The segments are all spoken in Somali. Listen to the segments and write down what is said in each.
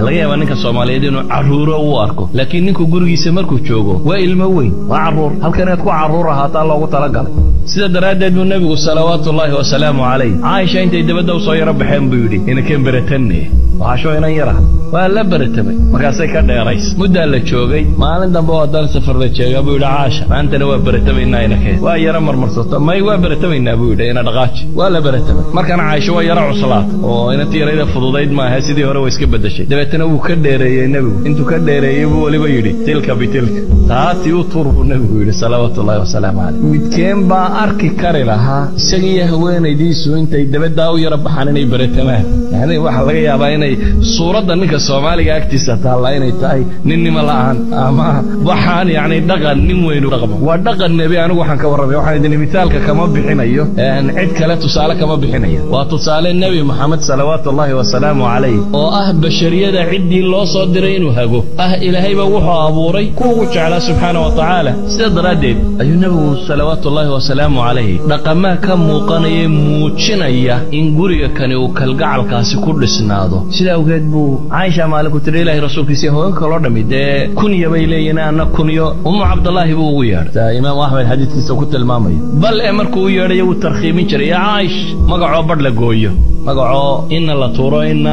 laga yaabaa ninka Soomaaliyeed inuu caruuro u arko laakiin ninku gurigiisa markuu joogo waa ilmo weyn waa caruur halkan aad ku caruur ahaataa loogu talagalay sida daraadeed uu nabigu salawaatullaahi wa salaamu alayhi Aisha intay dabada u soo yara baxeen buu yiri inakeen baratanne waxaa inan yara waa la baratamay markaasay ka dheerays muddo la joogay maalin dambe oo dal safar la jeegay buu yiri Aisha maantana waa baratamayna inakeen waa yara marmarsato may waa baratamayna buu yiri ina dhaqaaji waa la baratamay markaan Aisha waa yara cuslaat oo ina tiirayda fududayd ma aha sidii hore way iska bedeshay dabeetana uu ka dheereeyay nabigu intuu ka dheereeyay buu waliba yiri tilka bitilka taati uu turbu nabigu yiri salawaatullaahi wa salaamu alayhi midkeen baa arki kari lahaa isagii haweenaydiisu intay dabada u yara baxaan inay baratamaan yani waxa laga yaabaa inay suurada ninka Soomaaliga agtiisa taala inay tahay ninnima la'aan ama waxaan yani dhaqan nin weyn u dhaqmo waa dhaqan nabi anigu waxaan ka warramay waxaan idin misaalka kama bixinayo cid kale tusaale kama bixinayo waa tusaale nabi Muhammad salawaatullaahi wa salaamu alayhi oo ah bashariyada cidii loo soo diray inuu hago ilaahay baa wuxuu abuuray kuwa jecel subhanahu wa ta'ala sida daraadeed ayuu nabigu salawaatullaahi wa salaamu alayhi dhaqama ka muuqanaya muujinaya in guriga kani uu kalgacalkaasi ku dhisnaado sida awgeed buu Aisha maaliku tiri ilaahay rasuulkiisa hooyanka loo dhamidee kunya bay leeyeen ana kunyo Abdullah buu ugu yeertay Imaam Ahmed xadiiskiisa ku tilmaamay bal markuu yeeray uu tarxiimin jiray Aisha magaco bad la gooyo magaco in la tuuro in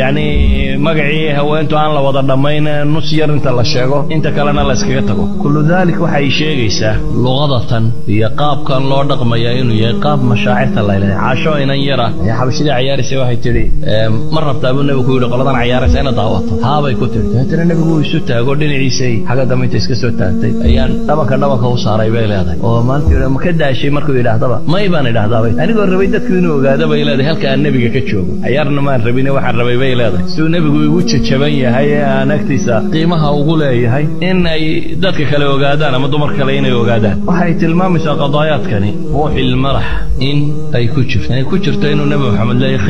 yani magacii haweentu aan la wada dhameyn nus yar inta la sheego inta kalena la iskaga tago kullu dalik waxay sheegaysaa luqadatan iyo qaabkan loo dhaqmayo inuu yahay qaab mashaacirta la ilaahay Aisha inan yara ay xabashida ciyaaraysa waxay tiri mar rabtaa buu nabigu yiri qoladan ciyaaraysa ina daawato haabay ku tiri tan nabigu isu taago dhinaciisay xaga dambeynta iska soo taagtay ayaan dhabanka u saaray bay leedahay oo maanta ma ka daashay markuu yiraahdaba may baan yiraahdaa anigoo rabay dadku inuu ogaado bay leedahay halka nabiga ka joogo ciyaarna ma rabin waxaan rabay bay leedahay soo nabigu ugu jajaban yahay anagtiisa qiimaha ugu leeyahay in ay dadka kale ogaadaan ama dumar kale inay ogaadaan waxay tilmaamaysaa qadaayadkani ruuxil marax in ay ku jirto inuu nabi Muhammad leeyahay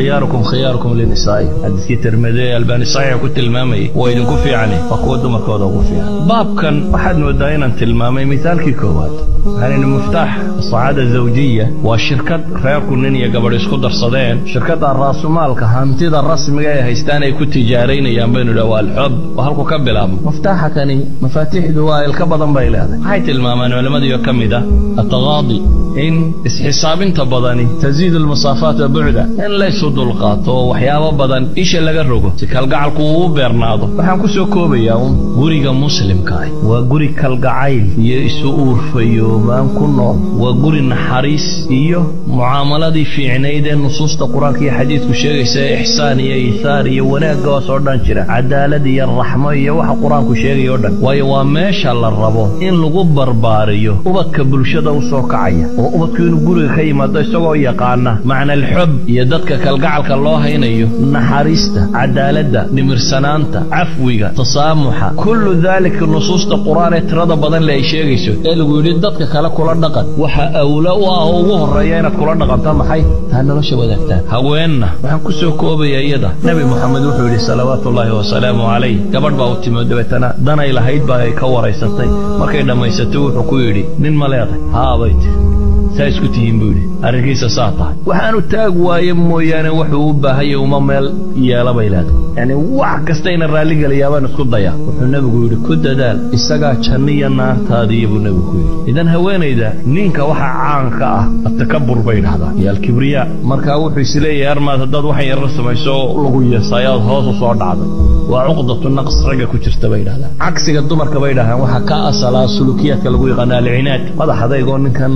khiyaarukum linisaa'i hadii tirmidhi albani sahih ku tilmaamay waa idin ku fiican waa kuwa dumarkooda ugu fiican baabkan waxaad moodaa inaan tilmaamay misaalkii koowaad هذا مفتاح السعادة الزوجية وشركة رياكو نينيا قبل يسكو درصدين شركة الرأس مال كهانتيدا الرسمية هيستاني كو تجارين يامبين لو الحب وهلكو كبلا مفتاحة كاني مفاتيح دواء الكبضا بيلاده هاي تلمامان ولما ديو كمدا التغاضي إن حساب تبضاني تزيد المسافات بعدا إن ليسوا دلقات وحيابا بدن إيش اللي قرقو تكالقع القوو بيرناضو وحانكو سوكوبي يوم قريقا مسلم كاي وقريق القعايل يسؤور فيو maan ku nool waa guri naxariis iyo muaamaladii fiicneed ee nusuusta quraanka iyo xadiisku sheegaysa ihsaan iyo isaar iyo wanaag oo soo dhan jira cadaalad iyo raxmo iyo waxa quraanku sheegayo dhan waayo waa meesha la rabo in lagu barbaariyo ubadka bulshada u soo kacaya oo ubadku inuu guriga ka yimaado isagoo yaqaana macna al-hub iyo dadka kalgacalka loo haynayo naxariista cadaaladda dhimirsanaanta afwiga tasaamuxa kullu dhalika nusuusta quraan ee tirada badan la sheegayso ee lagu yiri dadka kala kula dhaqan waxa awla u ah ugu horeeya inaad kula dhaqanto maxay taa nolosha wadaagtaa haweenna waxaan ku soo koobayaa iyada nabi Muhammad wuxuu yiri salawaatullaahi wa salaamu alayhi gabadh baa u timid dabeetana danay lahayd baa ay ka wareysatay markay dhameysatay wuxuu ku yiri nin ma leedahay haabay saysku tihiin buu yiri arrinkiisa saata waxaanu taag waaye mooyaane wuxuu u baahay uma meel yeela baylaad yani wax kasta in raali galiyaan isku daya wuxuu nabigu yiri ku dadaal isaga janniya naartaadii buu nabigu yiri idan haweenayda ninka waxa caanka ah atakabbur bay dhahdaa iyo al-kibriya marka wuxuu isleeyahay armaad dad waxay yar samayso lagu yeesayo hoos u soo dhacday waa uqdatu naqs raga ku jirta bay dhahdaa cagsiga dumarka bay dhahaan waxa ka asala sulukiyaadka lagu yaqaan al-inaad madaxdaygo ninkan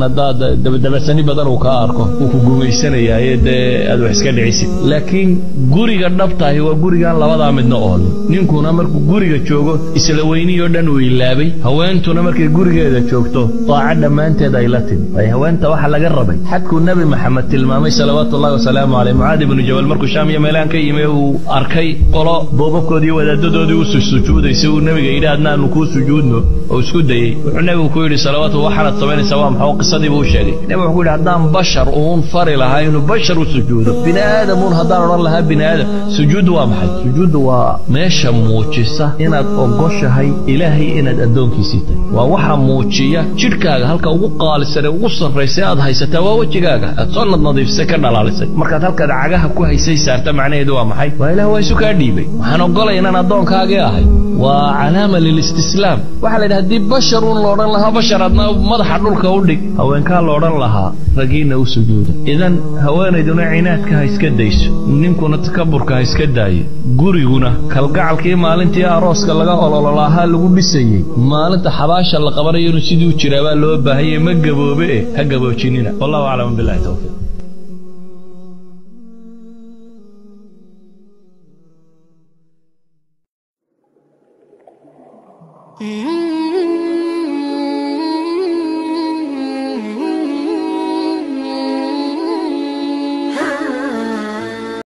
dabadabasani badan uu ka arko uu ku guumaysanaya aad wax iska dhicisid laakiin guriga dhabtahay waa guriga labada midna oo ninkuna markuu guriga joogo isla weyniyo dhan uu ilaabay haweentuna markay gurigeeda joogto taacad dhamaanteed ay la timi ay haweenta waxa laga rabay xadku nabi Muhammad tilmaamay salawaatullaahi wa salaamu alayhi Muaad ibn Jabal markuu Shaam iyo Meelaan ka yimid uu arkay qolo boobabkoodii wadaadadoodii u sujuudaysay uu nabiga yiraahdaa aanu ku sujuudno oo isku dayay wuxuu nabigu ku yiri salawaatu waxaad sameynaysaa waa maxay qisadii buu sheegay nabi wuxuu yidhi haddaan bashar uun fari lahaa inuu bashar u sujuudo bini aadamuun haddaan odhan lahaa bini aadam sujuuddu waa maxay sujuuddu waa meesha muujisa inaad ogoshahay ilaahay inaad addoonkiisii tahay waa waxa muujiya jidhkaaga halka ugu qaalisan ee ugu sarraysay aad haysataa waa wejigaaga aad soo nadiifisay ka dhalaalisay markaad halkaad cagaha ku haysay saarta macnaheedu waa maxay waa ilaah waa isu kaa dhiibay waxaan ogolay inaan addoonkaagii ahay waa calaama lilistislaam waxaa la yidhaha haddii bashar uun la odhan lahaa bashar adna madaxa dhulka u dhig haweenkaa la odhan lahaa ragiina u sujuuda idan haweenayduna cinaadka ha iska dayso ninkuna takaburka ha iska daayo guriguna kalgacalkii maalintii arooska laga olololaahaa lagu dhisayey maalinta xabaasha la qabanayo inuu sidii u jiraabaa loo baahayey ma gaboobe ha gaboojinina wallahu aclam billahi tawfiiq